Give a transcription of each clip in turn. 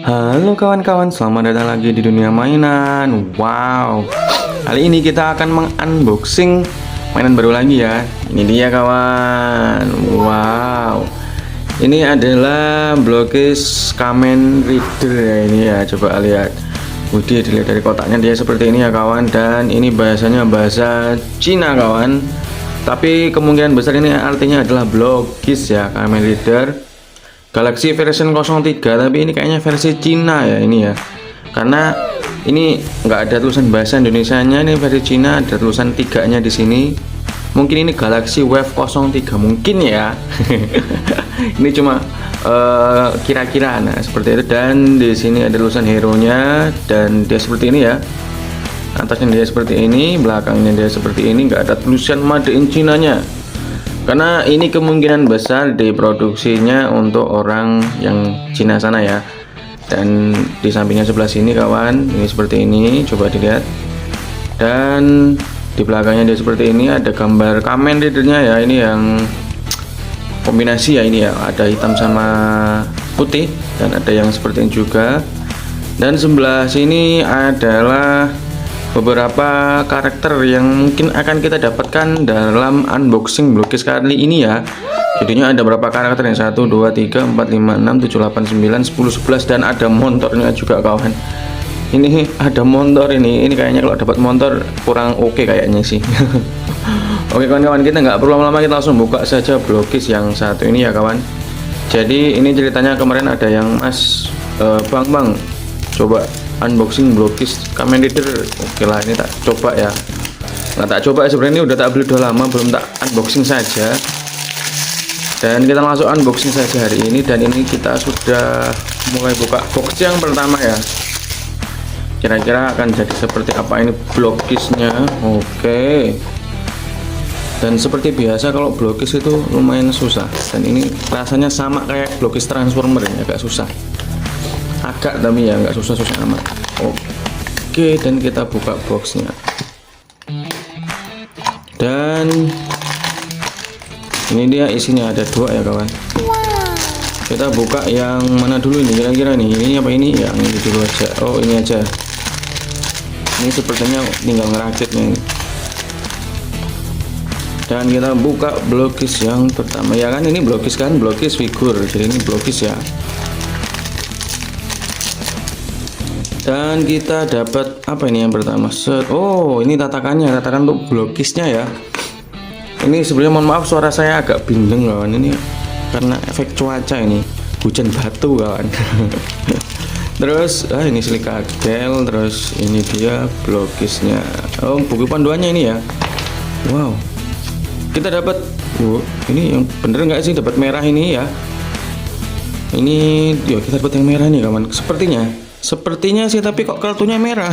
Halo kawan-kawan, selamat datang lagi di dunia mainan. Wow, kali ini kita akan mengunboxing mainan baru lagi ya. Ini dia kawan. Wow, ini adalah Blockis Kamen Rider ya ini ya. Coba lihat. Widih, dilihat dari kotaknya dia seperti ini ya kawan. Dan ini bahasanya bahasa Cina kawan. Tapi kemungkinan besar ini artinya adalah Blockis ya, Kamen Rider Galaxy version 03, tapi ini kayaknya versi Cina ya ini ya, karena ini nggak ada tulisan bahasa Indonesianya. Ini versi Cina, ada tulisan tiganya di sini. Mungkin ini Galaxy Wave 03 mungkin ya. Ini cuma kira-kira nah seperti itu. Dan di sini ada tulisan hero-nya dan dia seperti ini ya. Atasnya dia seperti ini, belakangnya dia seperti ini, nggak ada tulisan Made in Cina-nya. Karena ini kemungkinan besar diproduksinya untuk orang yang Cina sana ya. Dan di sampingnya sebelah sini kawan, ini seperti ini, coba dilihat. Dan di belakangnya dia seperti ini, ada gambar Kamen Ridernya ya. Ini yang kombinasi ya ini ya, ada hitam sama putih dan ada yang seperti ini juga. Dan sebelah sini adalah beberapa karakter yang mungkin akan kita dapatkan dalam unboxing Blockis kali ini ya. Jadinya ada berapa karakter yang 1, 2, 3, 4, 5, 6, 7, 8, 9, 10, 11 dan ada motornya juga kawan. Ini ada motor ini kayaknya kalau dapat motor kurang oke kayaknya sih. Oke kawan-kawan, kita nggak perlu lama-lama, kita langsung buka saja Blockis yang satu ini ya kawan. Jadi ini ceritanya kemarin ada yang Mas Bang coba unboxing Blockis Kamen Rider. Oke lah, ini tak coba ya. Nggak tak coba sebenarnya, ini udah tak beli udah lama, belum tak unboxing saja. Dan kita langsung unboxing saja hari ini. Dan ini kita sudah mulai buka box yang pertama ya. Kira-kira akan jadi seperti apa ini Blockisnya. Oke. Dan seperti biasa kalau Blockis itu lumayan susah. Dan ini rasanya sama kayak Blockis Transformer ini, agak susah. Agak tapi ya nggak susah-susah amat. Oke, dan kita buka boxnya. Dan ini dia isinya, ada dua ya kawan. Kita buka yang mana dulu ini kira-kira nih? Ini apa ini? Yang ini dulu aja. Oh ini aja. Ini sepertinya tinggal ngerakitnya ini. Dan kita buka Blockis yang pertama ya kan, ini Blockis kan, Blockis figur. Jadi ini Blockis ya. Dan kita dapat apa ini yang pertama? Oh ini tatakan untuk Blockisnya ya. Ini sebenarnya mohon maaf suara saya agak bindeng kawan, ini karena efek cuaca ini, hujan batu kawan. Terus ini silika gel, terus ini dia Blockisnya. Oh buku panduannya ini ya. Wow, kita dapat ini yang bener nggak sih, dapat merah ini ya. Ini ya, kita dapat yang merah nih kawan. Sepertinya sih, tapi kok kartunya merah.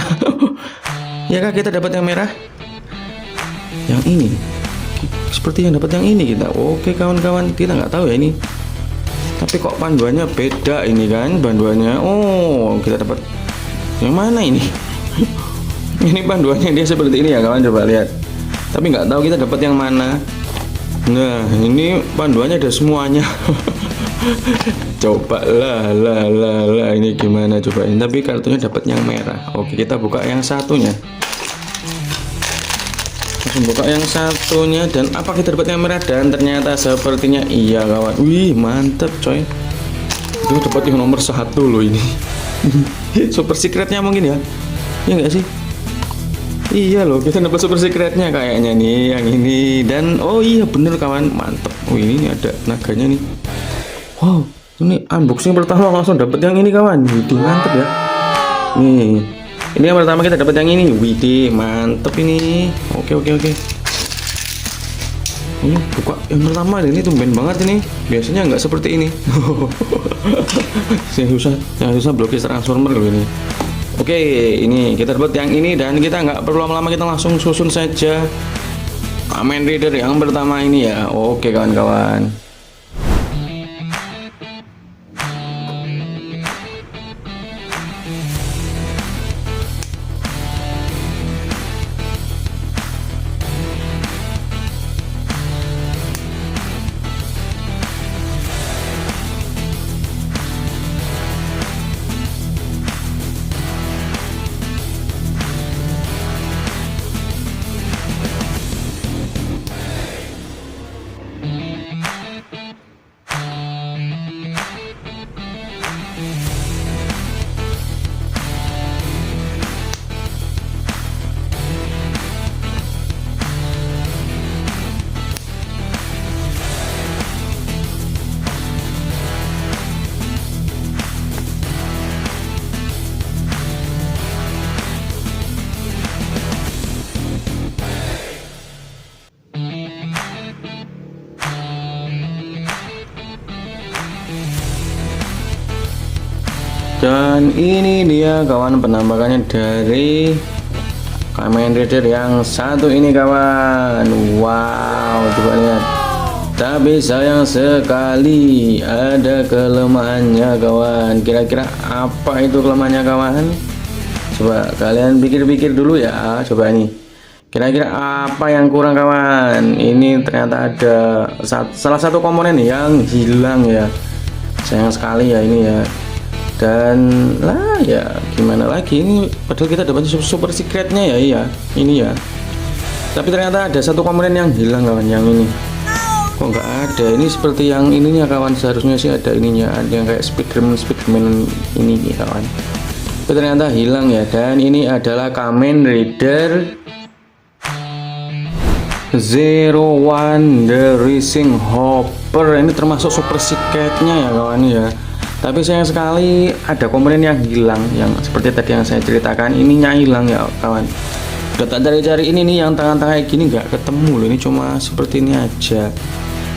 Ya kak, kita dapat yang merah. Yang ini seperti yang dapat yang ini kita. Oke kawan-kawan, kita nggak tahu ya ini, tapi kok panduannya beda ini kan panduannya. Oh kita dapat yang mana ini? Ini panduannya dia seperti ini ya kawan, coba lihat. Tapi nggak tahu kita dapat yang mana. Nah ini panduannya ada semuanya. Coba lah ini gimana cobain, tapi kartunya dapat yang merah. Oke, kita buka yang satunya. Langsung buka yang satunya, dan apa kita dapat yang merah? Dan ternyata sepertinya iya kawan. Wih mantep coy, itu dapat yang nomor 1 loh ini. Super secretnya mungkin ya, ya nggak sih? Iya loh, kita dapat super secretnya kayaknya nih yang ini. Dan oh iya bener kawan, mantep. Oh ini ada naganya nih. Wow, ini unboxing pertama langsung dapat yang ini kawan. Widih mantep ya. Nih, ini yang pertama kita dapat yang ini. Widih mantep ini. Oke. Ini buka yang pertama, ini tumben banget ini. Biasanya nggak seperti ini. yang susah Blockis Transformer loh ini. Oke, ini kita dapat yang ini, dan kita nggak perlu lama-lama, kita langsung susun saja Kamen Rider yang pertama ini ya. Oke kawan-kawan. Dan ini dia kawan penampakannya dari Kamen Rider yang satu ini kawan. Wow, coba lihat. Tapi sayang sekali ada kelemahannya kawan. Kira-kira apa itu kelemahannya kawan? Coba kalian pikir-pikir dulu ya. Coba ini. Kira-kira apa yang kurang kawan? Ini ternyata ada salah satu komponen yang hilang ya. Sayang sekali ya ini ya. Dan lah ya gimana lagi, ini padahal kita dapat super secretnya ya. Iya ini ya, tapi ternyata ada satu komponen yang hilang kawan. Yang ini kok nggak ada, ini seperti yang ininya kawan, seharusnya sih ada ininya, ada yang kayak Spiderman ini kawan, tapi ternyata hilang ya. Dan ini adalah Kamen Rider Zero One The Rising Hopper. Ini termasuk super secretnya ya kawan ya. Tapi sayang sekali ada komponen yang hilang, yang seperti tadi yang saya ceritakan, ininya hilang ya kawan. Udah tak cari-cari ini nih yang tengah-tengah kayak gini nggak ketemu loh, ini cuma seperti ini aja.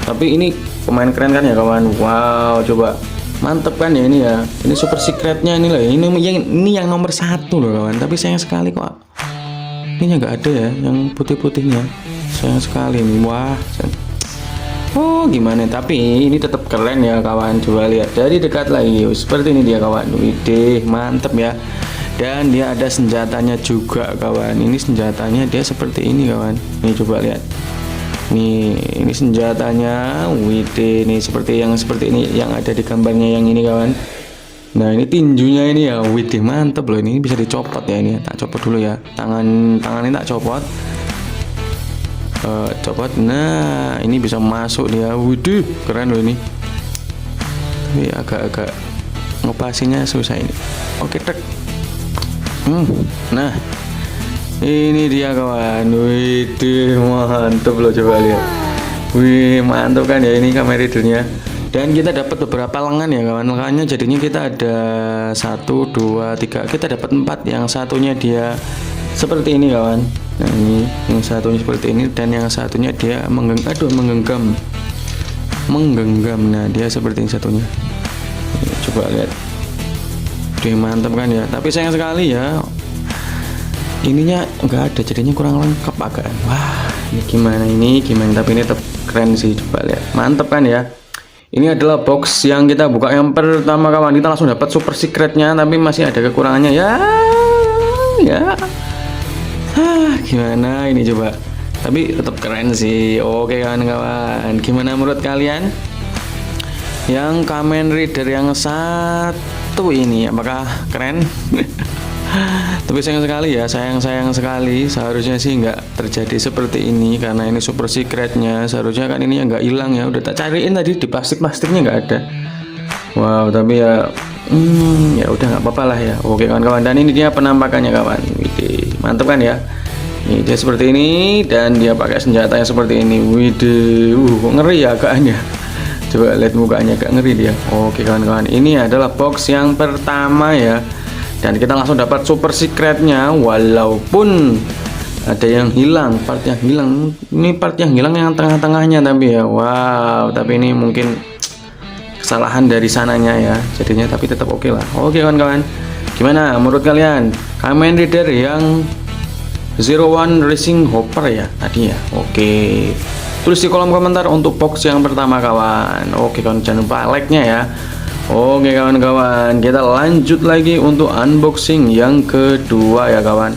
Tapi ini pemain keren kan ya kawan. Wow, coba mantep kan ya ini ya. Ini super secretnya ini lah. Ini yang nomor satu loh kawan. Tapi sayang sekali kok ini nggak ada ya, yang putih-putihnya. Sayang sekali nih. Wah. Oh gimana, tapi ini tetap keren ya kawan. Coba lihat dari dekat lagi, seperti ini dia kawan. Widih mantep ya. Dan dia ada senjatanya juga kawan. Ini senjatanya dia seperti ini kawan. Nih coba lihat. Ini senjatanya. Widih, ini seperti ini yang ada di gambarnya yang ini kawan. Nah ini tinjunya ini ya. Widih mantep loh, ini bisa dicopot ya ini. Tak copot dulu ya. Tangan ini tak copot. Copot. Nah ini bisa masuk dia. Widih keren loh ini, tapi agak-agak ngopasinya susah ini. Oke tek. Nah ini dia kawan. Widih mantap loh, coba lihat. Wih mantap kan ya ini Kamen Ridernya. Dan kita dapat beberapa lengan ya kawan. Lengannya jadinya kita ada 1, 2, 3, kita dapat 4. Yang satunya dia seperti ini kawan. Nah ini yang satunya seperti ini, dan yang satunya dia menggenggam. Nah dia seperti ini satunya. Coba lihat. Dia mantap kan ya. Tapi sayang sekali ya, ininya enggak ada, jadinya kurang lengkap agak. Wah ini gimana, tapi ini tetap keren sih. Coba lihat, mantap kan ya. Ini adalah box yang kita buka yang pertama kawan. Kita langsung dapat super secretnya, tapi masih ada kekurangannya ya. Gimana ini coba, tapi tetap keren sih. Oke kawan-kawan, gimana menurut kalian yang Kamen Rider yang satu ini, apakah keren? Tapi sayang sekali ya, sayang sekali. Seharusnya sih nggak terjadi seperti ini, karena ini super secretnya. Seharusnya kan ini yang nggak hilang ya. Udah tak cariin tadi di plastiknya nggak ada. Wow, tapi ya ya udah nggak apa-apa lah ya. Oke kawan-kawan, dan ini dia penampakannya kawan. Widih mantap kan ya. Ini dia seperti ini, dan dia pakai senjata yang seperti ini. Widih kok ngeri ya agaknya. Coba lihat mukanya, agak ngeri dia. Oke kawan-kawan, ini adalah box yang pertama ya. Dan kita langsung dapat super secretnya, walaupun ada yang hilang, part yang hilang. Ini part yang hilang yang tengah-tengahnya tapi ya. Wow, tapi ini mungkin kesalahan dari sananya ya jadinya, tapi tetap oke lah. Oke kawan-kawan, gimana menurut kalian Kamen Rider yang Zero One Racing Hopper ya tadi ya? Oke, tulis di kolom komentar untuk box yang pertama kawan. Oke kawan, jangan lupa like-nya ya. Oke kawan-kawan, kita lanjut lagi untuk unboxing yang kedua ya kawan.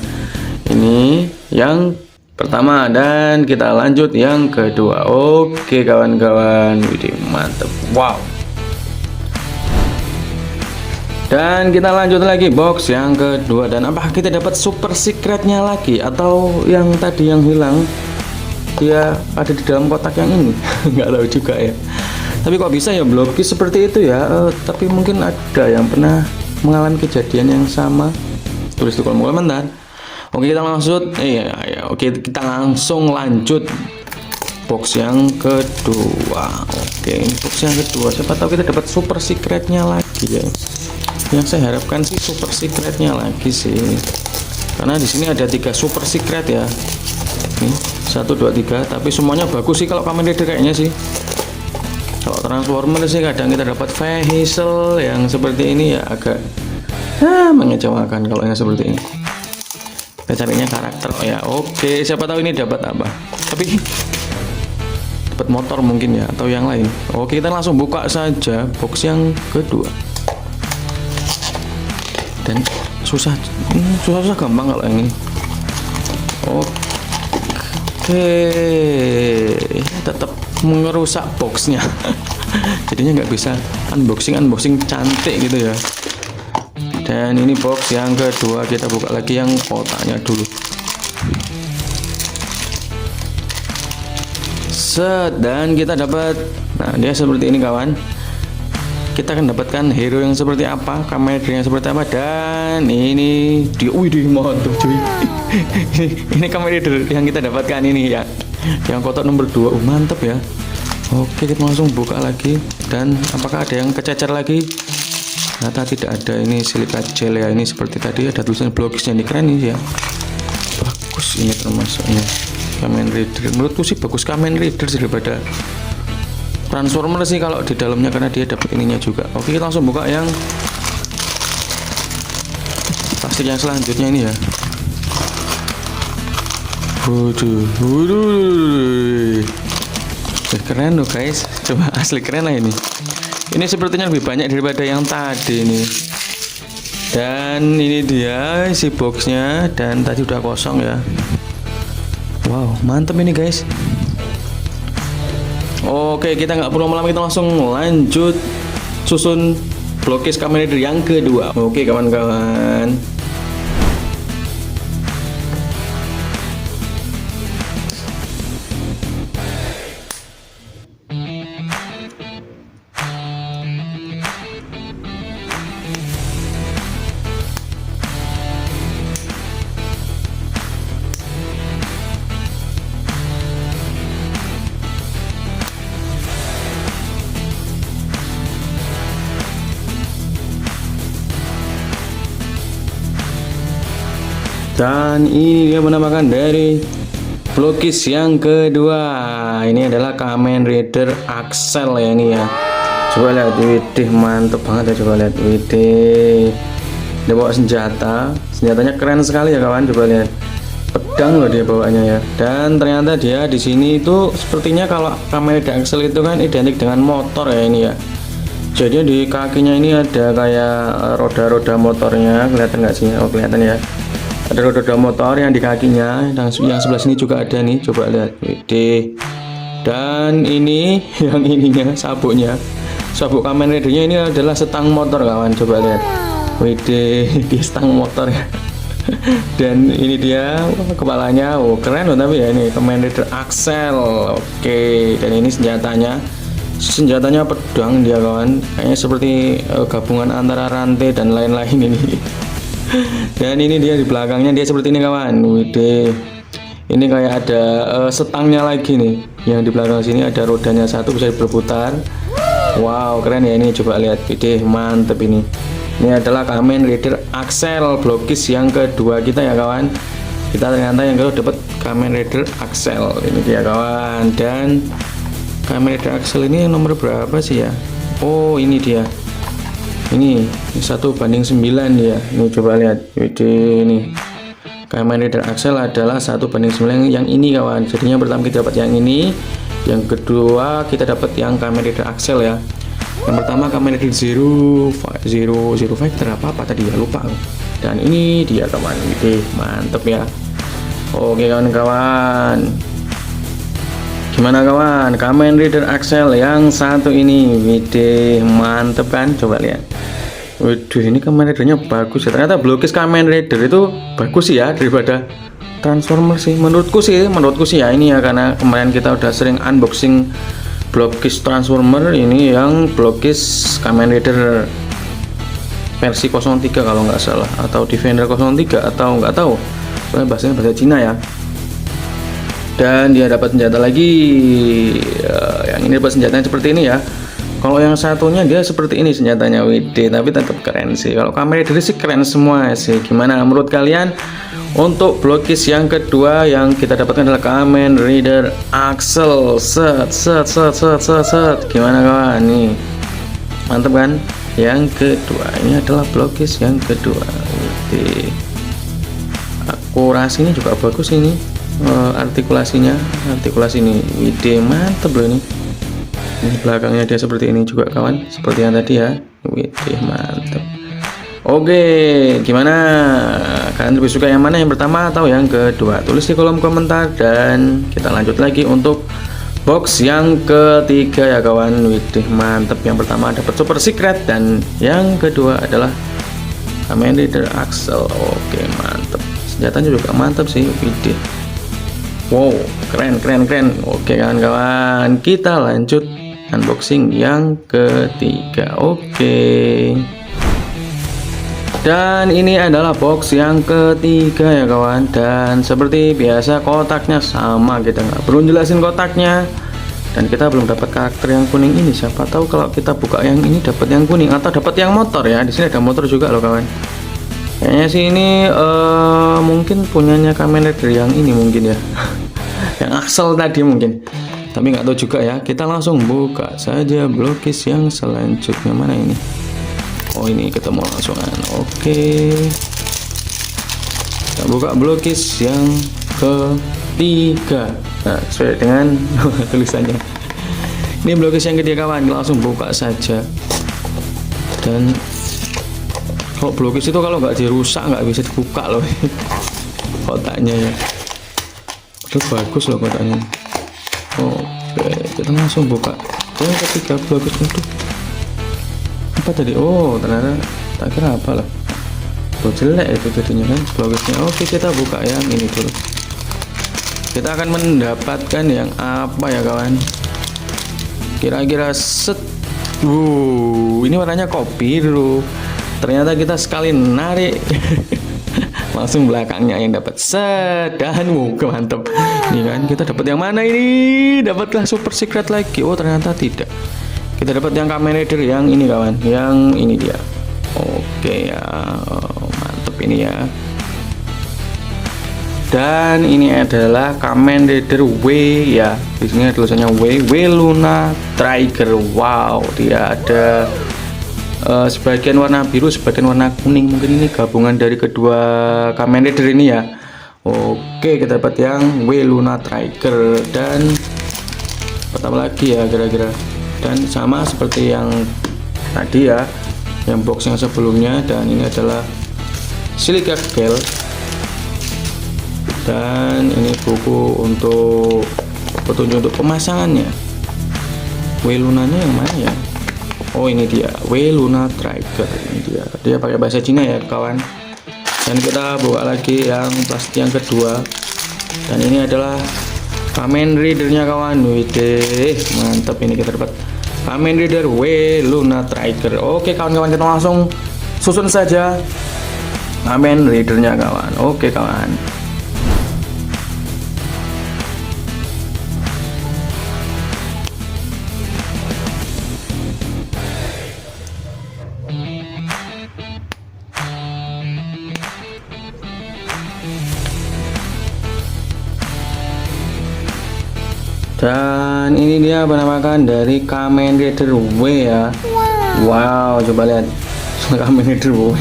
Ini yang pertama dan kita lanjut yang kedua. Oke kawan-kawan, widih mantep. Wow. Dan kita lanjut lagi box yang kedua, dan apakah kita dapat super secretnya lagi, atau yang tadi yang hilang dia ada di dalam kotak yang ini? Nggak tahu juga ya. Tapi kok bisa ya blokis seperti itu ya? Tapi mungkin ada yang pernah mengalami kejadian yang sama. Tulis di kolom komentar. Oke kita langsung lanjut box yang kedua. Oke, box yang kedua. Siapa tahu kita dapat super secretnya lagi ya. Yang saya harapkan sih super secretnya lagi sih. Karena di sini ada 3 super secret ya. Nih 1, 2, 3. Tapi semuanya bagus sih kalau Kamen Rider kayaknya sih. Kalau Transformer sih kadang kita dapat vehicle yang seperti ini ya agak Mengecewakan kalau yang seperti ini. Kita carinya karakter ya. Oke, siapa tahu ini dapat apa. Tapi dapat motor mungkin ya, atau yang lain. Oke, kita langsung buka saja box yang kedua. Dan susah gampang kalau yang ini. Oke, tetap merusak boxnya. Jadinya nggak bisa unboxing cantik gitu ya. Dan ini box yang kedua, kita buka lagi yang kotaknya dulu. Dan kita dapat, nah dia seperti ini kawan. Kita akan dapatkan hero yang seperti apa, Kamen Rider yang seperti apa, dan ini dia, mantap cuy. Ini Kamen Rider yang kita dapatkan ini ya, yang kotak nomor 2, mantap ya. Oke, kita langsung buka lagi. Dan apakah ada yang kececer lagi? Ternyata tidak ada. Ini silika gel ya, ini seperti tadi ada tulisan blokisnya, ini keren nih ya, bagus ini termasuknya Kamen Rider. Menurutku sih bagus Kamen Rider daripada Transformer sih kalau di dalamnya, karena dia dapat ininya juga. Oke, kita langsung buka yang plastik yang selanjutnya ini ya. Waduh. Keren loh guys, coba asli keren lah ini. Ini sepertinya lebih banyak daripada yang tadi ini. Dan ini dia isi boxnya, dan tadi udah kosong ya. Wow, mantep ini guys. Oke, kita nggak perlu lama, kita langsung lanjut susun blokis Kamen Rider yang kedua. Oke kawan-kawan. Dan ini dia penampakan dari blokis yang kedua. Ini adalah Kamen Rider Axel ya ini ya. Coba lihat, widih mantep banget ya, coba lihat, widih. Dia bawa senjata, senjatanya keren sekali ya kawan. Coba lihat, pedang loh dia bawanya ya. Dan ternyata dia di sini itu sepertinya kalau Kamen Rider Axel itu kan identik dengan motor ya ini ya. Jadi di kakinya ini ada kayak roda-roda motornya, kelihatan nggak sih? Oh kelihatan ya. Ada roda motor yang di kakinya, dan yang sebelah sini juga ada nih, coba lihat. Wede. Dan ini yang ininya sabuknya, sabuk Kamen Ridernya ini adalah setang motor kawan, coba lihat. Wede, dia setang motor ya. Dan ini dia kepalanya, keren loh tapi ya, ini Kamen Rider Axel. Oke, dan ini senjatanya pedang dia kawan, kayaknya seperti gabungan antara rantai dan lain-lain ini. Dan ini dia di belakangnya, dia seperti ini kawan. Wede. Ini kayak ada setangnya lagi nih. Yang di belakang sini ada rodanya satu, bisa berputar. Wow, keren ya ini, coba lihat. Wede, mantep ini. Ini adalah Kamen Rider Axel blokis yang kedua kita ya kawan. Kita ternyata yang kedua dapat Kamen Rider Axel. Ini dia kawan. Dan Kamen Rider Axel ini nomor berapa sih ya? Oh, ini dia. Ini 1:9 ya. Ini coba lihat. Ini Kamen Rider Axel adalah 1:9 yang ini kawan. Jadinya pertama kita dapat yang ini, yang kedua kita dapat yang Kamen Rider Axel ya. Yang pertama Kamen Rider Zero Fighter apa tadi ya, lupa. Dan ini dia kawan. Mantep ya. Oke kawan-kawan, gimana kawan, Kamen Rider Axel yang satu ini? Wede, mantep kan, coba lihat. Waduh, ini Kamen Ridernya bagus ya. Ternyata blokis Kamen Rider itu bagus sih ya daripada Transformer sih. Menurutku sih ya ini ya, karena kemarin kita udah sering unboxing blokis Transformer. Ini yang blokis Kamen Rider versi 03 kalau nggak salah, atau Defender 03 atau nggak tahu. Soalnya bahasanya bahasa Cina ya. Dan dia dapat senjata lagi. Yang ini dapat senjatanya seperti ini ya. Kalau yang satunya dia seperti ini senjatanya, WD, tapi tetap keren sih. Kalau Kamen Rider sih keren semua sih. Gimana menurut kalian? Untuk blokis yang kedua yang kita dapatkan adalah Kamen Rider Axel. Set. Gimana kawan nih? Mantap kan? yang kedua. Ini adalah blokis yang kedua. Oke. Akurasinya juga bagus ini. Artikulasi ini ide mantep loh ini. Belakangnya dia seperti ini juga kawan, seperti yang tadi ya. Wih, mantep. Oke, gimana? Kalian lebih suka yang mana, yang pertama atau yang kedua? Tulis di kolom komentar dan kita lanjut lagi untuk box yang ketiga ya kawan. Widih, mantep. Yang pertama dapat super secret dan yang kedua adalah Kamen Rider Axel. Oke, mantep. Senjatanya juga mantep sih. Widih. Wow, keren. Oke kawan-kawan, kita lanjut unboxing yang ketiga. Oke. Dan ini adalah box yang ketiga ya kawan. Dan seperti biasa kotaknya sama, kita nggak perlu jelasin kotaknya. Dan kita belum dapat karakter yang kuning ini. Siapa tahu kalau kita buka yang ini dapat yang kuning atau dapat yang motor ya. Di sini ada motor juga loh kawan. Kayaknya sih ini mungkin punyanya Kamen Rider yang ini mungkin ya. Yang Axel tadi mungkin. Tapi nggak tahu juga ya. Kita langsung buka saja blokis yang selanjutnya. Mana ini? Oh, ini ketemu langsungan. Oke. Kita buka blokis yang ketiga. Nah, sesuai dengan tulisannya. Ini blokis yang ketiga kawan. Langsung buka saja. Dan kalau blokis itu kalau nggak dirusak nggak bisa dibuka loh. Kotaknya ya. Itu bagus loh kotaknya. Oke, kita langsung buka yang ketiga blokis itu. Apa tadi? Oh, ternyata tak kira apa lah. Oh, jelek itu jadinya kan blokisnya. Oke, kita buka yang ini dulu. Kita akan mendapatkan yang apa ya kawan? Kira-kira set. Ini warnanya kok biru. Ternyata kita sekali narik langsung belakangnya yang dapat sedan. Mantap. Ini kan kita dapat yang mana ini? Dapatlah super secret lagi. Oh, ternyata tidak. Kita dapat yang Kamen Rider yang ini kawan, yang ini dia. Oke ya, mantep ini ya. Dan ini adalah Kamen Rider W ya. Di sini tulisannya W Luna Trigger. Wow, dia ada sebagian warna biru, sebagian warna kuning. Mungkin ini gabungan dari kedua Kamen Rider ini ya. Oke, kita dapat yang W Luna Trigger dan pertama lagi ya kira-kira. Dan sama seperti yang tadi ya, yang box yang sebelumnya. Dan ini adalah silica gel. Dan ini buku untuk petunjuk untuk pemasangannya. W Lunanya yang mana ya? Oh, ini dia W Luna Trigger. Ini dia pakai bahasa Cina ya kawan. Dan kita buka lagi yang plastik yang kedua. Dan ini adalah Kamen Ridernya kawan. Widih, mantap. Ini kita dapat Kamen Rider W Luna Trigger. Oke kawan-kawan, kita langsung susun saja Kamen Ridernya kawan. Oke kawan. Dan ini dia penampakan dari Kamen Rider W ya. Wow, coba lihat. Kamen Rider W.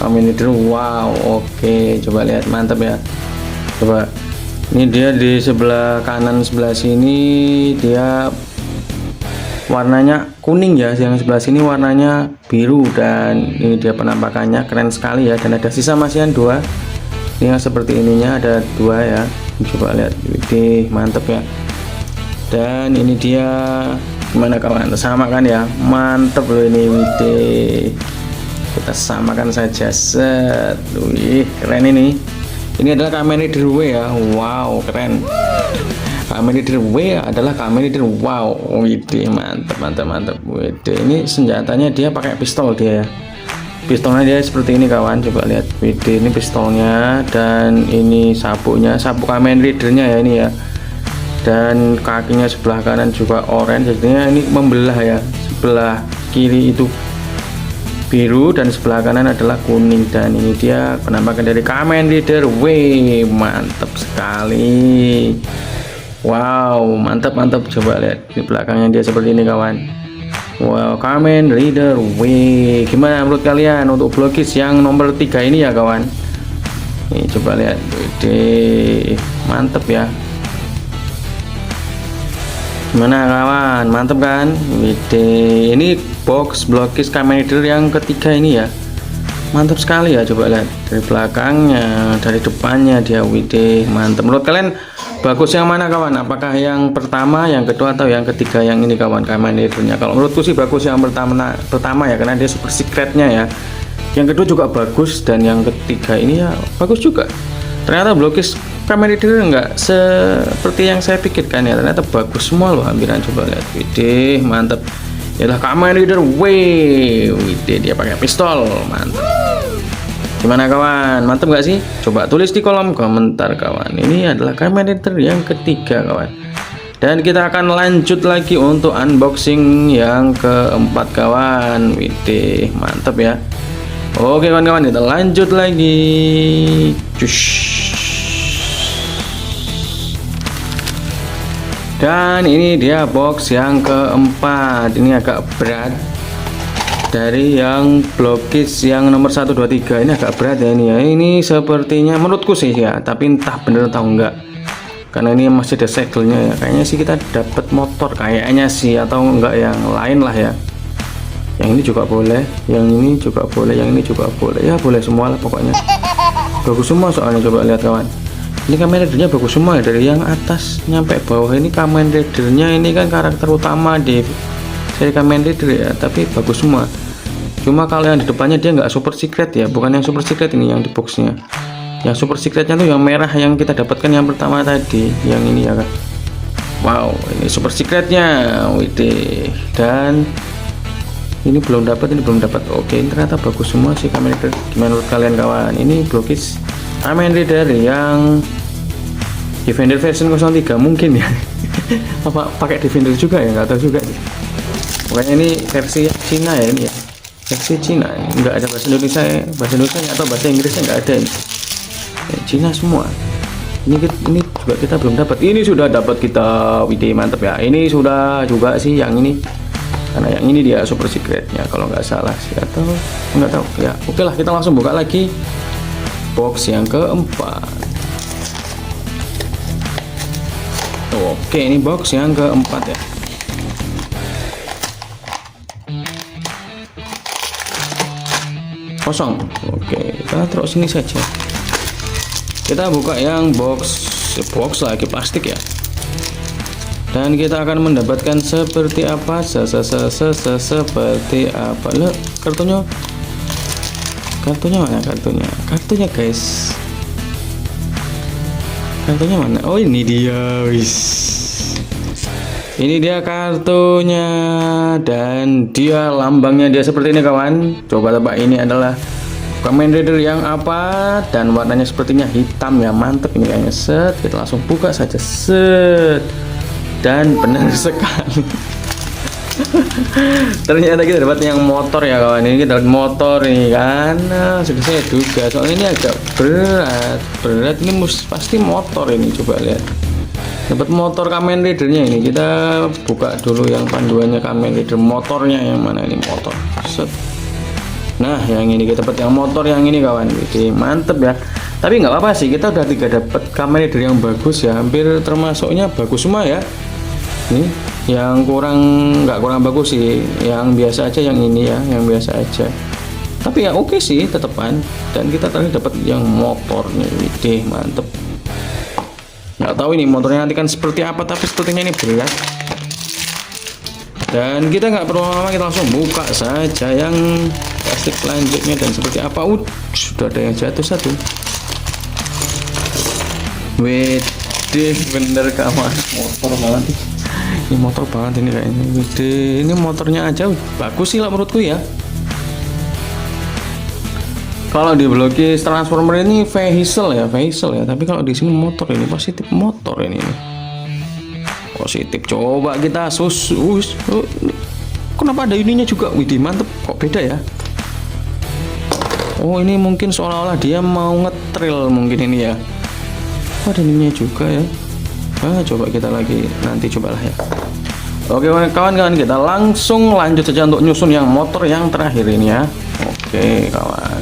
Kamen Rider wow. Oke, coba lihat, mantap ya. Coba. Ini dia di sebelah kanan sebelah sini dia warnanya kuning ya. Yang sebelah sini warnanya biru dan ini dia penampakannya keren sekali ya. Dan ada sisa masihan dua. Ini yang seperti ininya ada dua ya. Coba lihat. Widih, mantap ya. Dan ini dia, gimana kawan, sama kan ya, mantep loh ini. Widih, kita samakan saja. Set. Wih, keren ini adalah Kamen Rider W ya. Wow, keren. Kamen Rider W adalah Kamen Rider wow. Widih, mantap. Widih, ini senjatanya dia pakai pistol dia ya. Pistolnya dia seperti ini kawan, coba lihat. Widih, ini pistolnya dan ini sapunya, sapu Kamen Ridernya ya ini ya. Dan kakinya sebelah kanan juga oranye, jadinya ini membelah ya. Sebelah kiri itu biru dan sebelah kanan adalah kuning. Dan ini dia penampakan dari Kamen Rider W. Mantap sekali. Wow, mantap. Coba lihat di belakangnya dia seperti ini kawan. Wow, Kamen Rider. Wih, gimana menurut kalian untuk blokis yang nomor 3 ini ya kawan? Nih coba lihat. Wih, mantep ya. Gimana kawan? Mantep kan? Wih, ini box blokis Kamen Rider yang ketiga ini ya. Mantap sekali ya, coba lihat dari belakangnya, dari depannya dia. Wih, mantap. Menurut kalian bagus yang mana kawan? Apakah yang pertama, yang kedua, atau yang ketiga yang ini kawan, Kamen Rider-nya? Kalau menurutku sih bagus yang pertama ya, karena dia super secretnya ya. Yang kedua juga bagus, dan yang ketiga ini ya bagus juga. Ternyata blokis Kamen Rider nggak seperti yang saya pikirkan ya, ternyata bagus semua loh hampiran. Coba lihat. Wih, mantap. Yalah Kamen Rider. Wih, dia pakai pistol. Mantap. Gimana kawan? Mantap gak sih? Coba tulis di kolom komentar kawan. Ini adalah Kamen Rider yang ketiga kawan. Dan kita akan lanjut lagi untuk unboxing yang keempat kawan. Widih, mantap ya. Oke kawan-kawan, kita lanjut lagi. Cush. Dan ini dia box yang keempat. Ini agak berat. Dari yang blokis yang nomor 1, 2, 3 ini agak berat ya ini ya. Ini sepertinya menurutku sih ya, tapi entah bener atau enggak. Karena ini masih ada segelnya ya. Kayaknya sih kita dapat motor kayaknya sih, atau enggak yang lain lah ya. Yang ini juga boleh, yang ini juga boleh, yang ini juga boleh. Ya boleh semua lah pokoknya. Bagus semua soalnya, coba lihat kawan. Ini Kamen Rider-nya bagus semua ya, dari yang atas nyampe bawah. Ini Kamen Rider-nya ini kan karakter utama di seri Kamen Rider ya, tapi bagus semua. Cuma kalau yang di depannya dia nggak super secret ya, bukan yang super secret ini yang di boxnya. Yang super secretnya tuh yang merah yang kita dapatkan yang pertama tadi, yang ini ya kan. Wow, ini super secretnya. Widih. Dan ini belum dapat, ini belum dapat. Oke, ini ternyata bagus semua sih Kamen Rider. Gimana menurut kalian kawan? Ini blokis Kamen Rider yang Defender version 03 mungkin ya. Apa pakai Defender juga ya, nggak tahu juga sih. Pokoknya ini versi Cina ya ini ya, versi Cina, nggak ada bahasa Indonesia ya. Bahasa Indonesia atau bahasa Inggrisnya nggak ada ini ya, Cina semua. Ini juga kita belum dapat. Ini sudah dapat kita. Widih, mantap ya. Ini sudah juga sih yang ini, karena yang ini dia super secretnya kalau nggak salah sih, atau nggak tahu ya. Oke lah, kita langsung buka lagi box yang keempat. Oke, ini box yang keempat ya. Kosong. Oke, kita taruh sini saja. Kita buka yang box lagi plastik ya. Dan kita akan mendapatkan seperti apa? Seperti apa? Loh, kartunya mana kartunya? Kartunya guys. Kartunya mana? Oh ini dia, wis. Ini dia kartunya, dan dia lambangnya dia seperti ini kawan. Coba tebak ini adalah Kamen Rider yang apa, dan warnanya sepertinya hitam ya. Mantep ini kayaknya. Set, kita langsung buka saja. Set. Dan benar sekali. Ternyata kita dapat yang motor ya kawan. Ini kita dapat motor ini kan. Nah, sudah saya duga. Soalnya ini agak berat. Ini pasti motor ini. Coba lihat. Dapat motor Kamen Rider-nya ini. Kita buka dulu yang panduannya Kamen Rider. Motornya yang mana ini motor? Set. Nah, yang ini kita dapat yang motor yang ini kawan. Jadi mantep ya. Tapi nggak apa-apa sih. Kita udah dapat Kamen Rider yang bagus ya. Hampir termasuknya bagus semua ya. Ini yang nggak kurang bagus sih, yang biasa aja yang ini ya, yang biasa aja. Tapi ya oke sih tetepan. Dan kita tadi dapat yang motornya. Widih, mantep. Nggak tahu ini motornya nanti kan seperti apa, tapi sepertinya ini berat. Dan kita nggak perlu lama, kita langsung buka saja yang plastik selanjutnya. Dan seperti apa? Sudah ada yang jatuh satu. Widih, bener kawan, motor banget. Ini motor banget ini kayaknya. Widih, ini motornya aja bagus sih lah menurutku ya. Kalau di blokis Transformer ini vehicle ya, tapi kalau di sini motor, ini positif motor ini. Positif. Coba kita kenapa ada ininya juga? Widih, mantep. Kok beda ya? Oh, ini mungkin seolah-olah dia mau ngetrail mungkin ini ya. Oh, ada ininya juga ya. Coba kita lagi nanti cobalah ya. Oke kawan-kawan, kita langsung lanjut saja untuk nyusun yang motor yang terakhir ini ya. Oke kawan.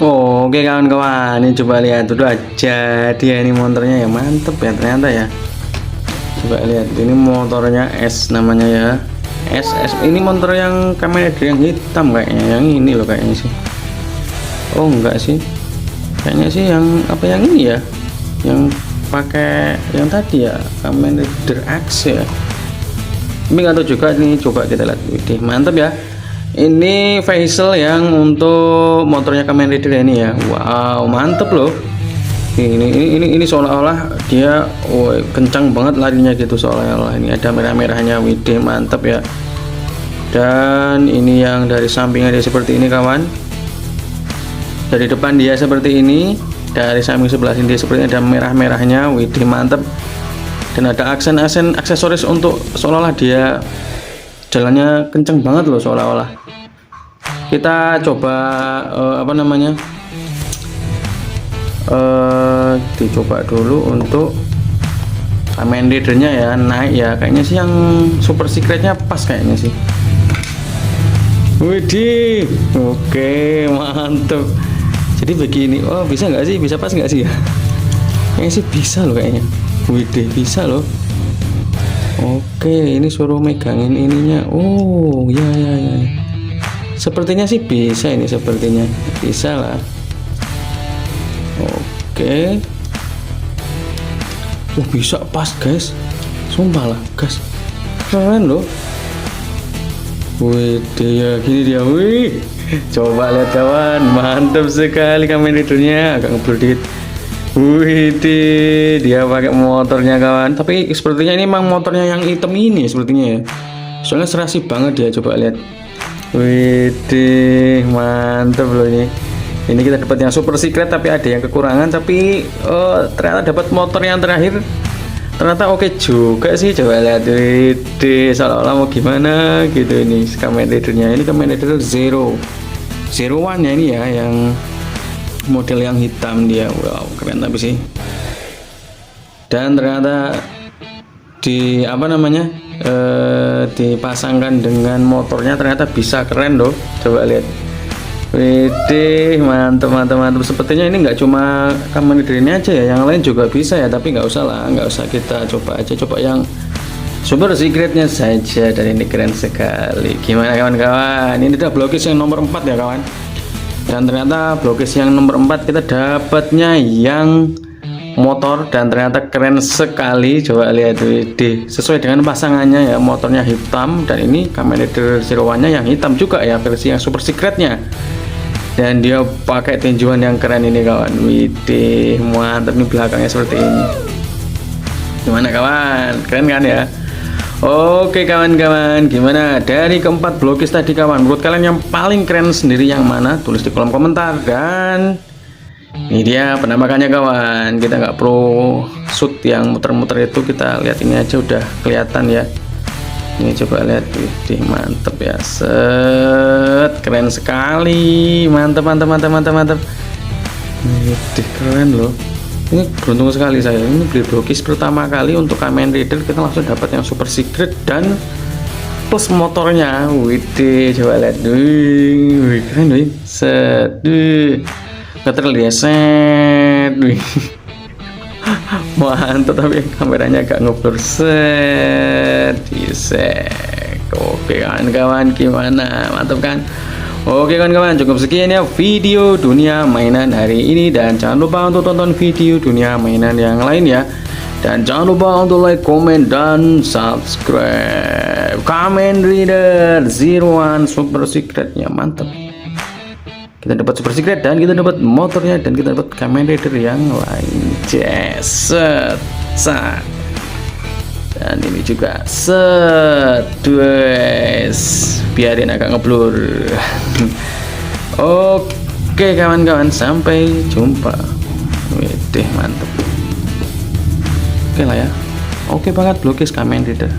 Oke kawan-kawan, ini coba lihat dulu aja dia, ini motornya ya mantep ya ternyata ya. Coba lihat, ini motornya S namanya ya, SS. Ini motor yang Kamen Rider yang hitam kayaknya, yang ini loh kayaknya sih. Oh enggak sih, kayaknya sih yang apa yang ini ya, yang pakai yang tadi ya, Kamen Rider X ya. Ini nggak tahu juga, ini coba kita lihat. Widih, mantep ya. Ini facial yang untuk motornya Kamen Rider ini ya. Wow, mantep loh. Ini seolah-olah dia kencang banget larinya gitu, seolah-olah ini ada merah-merahnya. Widih, mantep ya. Dan ini yang dari sampingnya dia seperti ini kawan. Dari depan dia seperti ini, dari samping sebelah sini dia seperti ini, ada merah-merahnya. Widih, mantep. Dan ada aksen-aksen aksesoris untuk seolah-olah dia jalannya kenceng banget loh, seolah-olah. Kita coba apa namanya, dicoba dulu untuk Kamen Ridernya ya, naik ya, kayaknya sih yang super secretnya pas kayaknya sih. Widih, oke mantep. Jadi begini, oh bisa nggak sih, bisa pas nggak sih ya? Kayaknya sih bisa loh kayaknya. Widih, bisa loh. Oke, ini suruh megangin ininya. Oh ya ya ya, sepertinya sih bisa, ini sepertinya bisa lah. Oke. Bisa pas guys, sumpah lah guys, keren loh. Wih dia gini dia, wih coba lihat kawan, mantap sekali Kamen Ridernya. Agak ngeblur dikit. Wih dia pakai motornya kawan, tapi sepertinya ini emang motornya yang hitam ini sepertinya ya, soalnya serasi banget dia. Coba lihat. Widih, mantep loh ini. Ini kita dapat yang super secret, tapi ada yang kekurangan. Tapi ternyata dapat motor yang terakhir. Ternyata oke juga sih. Coba lihat, widih, seolah-olah mau gimana gitu ini Kamen Ridernya. Ini Kamen Rider Zero One ya, ini ya, yang model yang hitam dia. Wow, keren tapi sih. Dan ternyata di apa namanya, dipasangkan dengan motornya ternyata bisa, keren loh. Coba lihat, Widih, mantap mantap mantap. Sepertinya ini nggak cuma Kamen Rider ini aja ya, yang lain juga bisa ya. Tapi nggak usah lah, nggak usah, kita coba aja, coba yang super secretnya saja. Dan ini keren sekali. Gimana kawan-kawan? Ini udah blokis yang nomor 4 ya kawan. Dan ternyata blokis yang nomor 4 kita dapatnya yang motor, dan ternyata keren sekali. Coba lihat, widih, sesuai dengan pasangannya ya, motornya hitam, dan ini Kamen Rider Zero One-nya yang hitam juga ya, versi yang super secretnya. Dan dia pakai tinjuan yang keren ini kawan. Widih, mantap. Ini belakangnya seperti ini. Gimana kawan? Keren kan ya? Oke kawan-kawan, gimana dari keempat blokis tadi kawan? Menurut kalian yang paling keren sendiri yang mana? Tulis di kolom komentar. Dan ini dia penampakannya kawan. Kita nggak perlu shoot yang muter-muter itu, kita lihat ini aja udah kelihatan ya. Ini coba lihat, widih, mantep ya, set, keren sekali, mantap mantap mantap mantap mantap. Widih, keren loh. Ini beruntung sekali saya, ini beli blokis pertama kali untuk Kamen Rider, kita langsung dapat yang super secret dan plus motornya. Widih, coba lihat, wih, keren loh, set, nggak terlihat, wih. Mantap, tapi kameranya agak ngeblur, set. Oke kawan-kawan, gimana, mantap kan? Oke kawan-kawan, cukup sekian ya video dunia mainan hari ini, dan jangan lupa untuk tonton video dunia mainan yang lain ya, dan jangan lupa untuk like, komen, dan subscribe. Kamen Rider Zero One super secretnya mantap. Kita dapat super secret, dan kita dapat motornya, dan kita dapat Kamen Rider yang lain. Set. Dan ini juga set, biarin agak ngeblur. Oke kawan-kawan, sampai jumpa. Widih, mantep. Oke lah ya, oke banget blokis Kamen Rider.